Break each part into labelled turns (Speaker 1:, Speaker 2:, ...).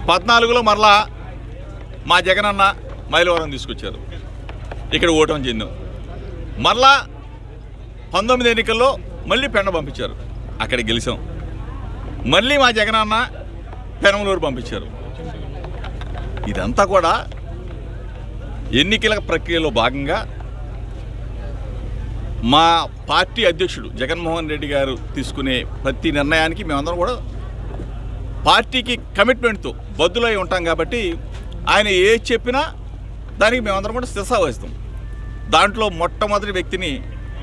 Speaker 1: 14లో మరలా మా జగనన్న మైలవరం తీసుకొచ్చారు, ఇక్కడ ఓటమి చెందాం. మరలా 19 ఎన్నికల్లో మళ్ళీ పెండ పంపించారు, అక్కడ గెలిచాం. మళ్ళీ మా జగనన్న పెనమలూరు పంపించారు. ఇదంతా కూడా ఎన్నికల ప్రక్రియలో భాగంగా మా పార్టీ అధ్యక్షుడు జగన్మోహన్ రెడ్డి గారు తీసుకునే ప్రతి నిర్ణయానికి మేమందరం కూడా పార్టీకి కమిట్మెంట్తో బద్దులై ఉంటాం. కాబట్టి ఆయన ఏది చెప్పినా దానికి మేమందరం కూడా శిరసా వహిస్తాం. దాంట్లో మొట్టమొదటి వ్యక్తిని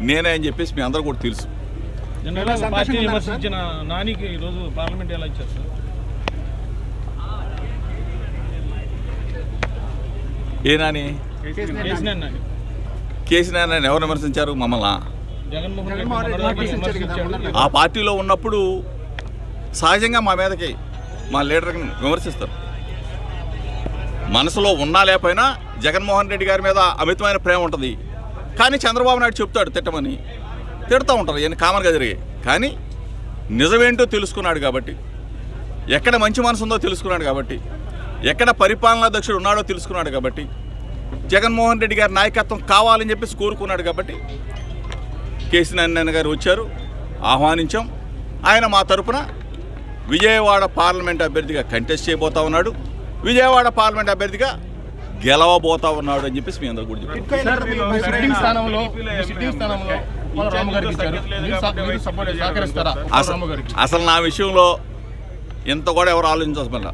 Speaker 1: నేనే అని చెప్పేసి మీ అందరూ కూడా తెలుసు.
Speaker 2: పార్టీ విమర్శించిన నానికి ఈరోజు పార్లమెంట్ ఎలా ఇచ్చారు సార్?
Speaker 1: ఏ నాని? కేసీఆర్ ఎవరు విమర్శించారు? మమ్మల్ని. ఆ పార్టీలో ఉన్నప్పుడు సహజంగా మా మీదకి మా లీడర్ని విమర్శిస్తారు. మనసులో ఉన్నా లేకపోయినా జగన్మోహన్ రెడ్డి గారి మీద అమితమైన ప్రేమ ఉంటుంది. కానీ చంద్రబాబు నాయుడు చెప్తాడు తిట్టమని, తిడుతూ ఉంటారు. ఇవన్నీ కామన్గా జరిగాయి. కానీ నిజమేంటో తెలుసుకున్నాడు కాబట్టి, ఎక్కడ మంచి మనసు ఉందో తెలుసుకున్నాడు కాబట్టి, ఎక్కడ పరిపాలనా దక్షుడు ఉన్నాడో తెలుసుకున్నాడు కాబట్టి, జగన్మోహన్ రెడ్డి గారి నాయకత్వం కావాలని చెప్పేసి కోరుకున్నాడు కాబట్టి కేసీఆర్ గారు వచ్చారు, ఆహ్వానించాం. ఆయన మా తరపున విజయవాడ పార్లమెంట్ అభ్యర్థిగా కంటెస్ట్ చేయబోతా ఉన్నాడు, విజయవాడ పార్లమెంట్ అభ్యర్థిగా గెలవబోతా ఉన్నాడు అని చెప్పేసి మీ అందరూ కూడా చెప్పారు. అసలు నా విషయంలో ఇంత కూడా ఎవరు ఆలోచించాల్సిన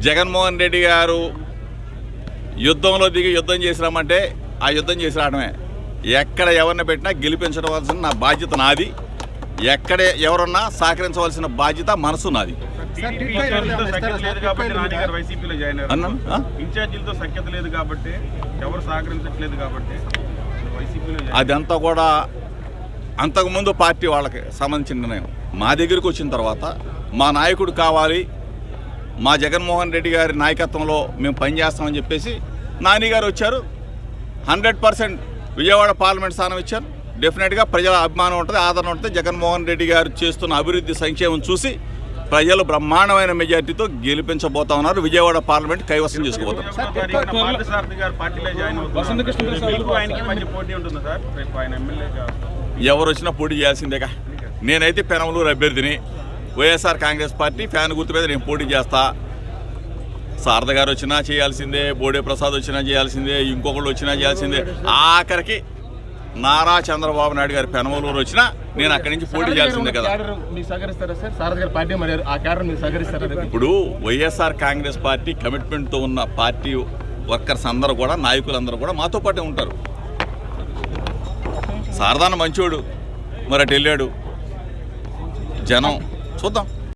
Speaker 1: జగన్మోహన్ రెడ్డి గారు యుద్ధంలో దిగి యుద్ధం చేసినామంటే ఆ యుద్ధం చేసి రావడమే. ఎక్కడ ఎవరిని పెట్టినా గెలిపించవలసిన నా బాధ్యత నాది, ఎక్కడ ఎవరన్నా సహకరించవలసిన బాధ్యత మనసు నాది. అదంతా కూడా అంతకుముందు పార్టీ వాళ్ళకి సంబంధించిన నిర్ణయం. మా దగ్గరికి వచ్చిన తర్వాత మా నాయకుడు కావాలి, మా జగన్మోహన్ రెడ్డి గారి నాయకత్వంలో మేము పనిచేస్తామని చెప్పేసి నాని గారు వచ్చారు. 100% విజయవాడ పార్లమెంట్ స్థానం ఇచ్చారు. డెఫినెట్గా ప్రజల అభిమానం ఉంటుంది, ఆదరణ ఉంటుంది. జగన్మోహన్ రెడ్డి గారు చేస్తున్న అభివృద్ధి సంక్షేమం చూసి ప్రజలు బ్రహ్మాండమైన మెజార్టీతో గెలిపించబోతా ఉన్నారు. విజయవాడ పార్లమెంట్ కైవసం చేసుకోబోతున్నారు. ఎవరు వచ్చినా పోటీ చేయాల్సిందేగా. నేనైతే పెనమలూరు అభ్యర్థిని, వైఎస్ఆర్ కాంగ్రెస్ పార్టీ ఫ్యాన్ గుర్తు మీద నేను పోటీ చేస్తా. శారద గారు వచ్చినా చేయాల్సిందే, బోడే ప్రసాద్ వచ్చినా చేయాల్సిందే, ఇంకొకళ్ళు వచ్చినా చేయాల్సిందే. ఆఖరికి నారా చంద్రబాబు నాయుడు గారి పెనమలూరు వచ్చినా నేను అక్కడి నుంచి పోటీ చేయాల్సిందే కదా. ఇప్పుడు వైఎస్ఆర్ కాంగ్రెస్ పార్టీ కమిట్మెంట్తో ఉన్న పార్టీ వర్కర్స్ అందరూ కూడా, నాయకులందరూ కూడా మాతో పాటే ఉంటారు. శారదాన్న మంచోడు, మరి అటు వెళ్ళాడు. జనం చూద్దాం.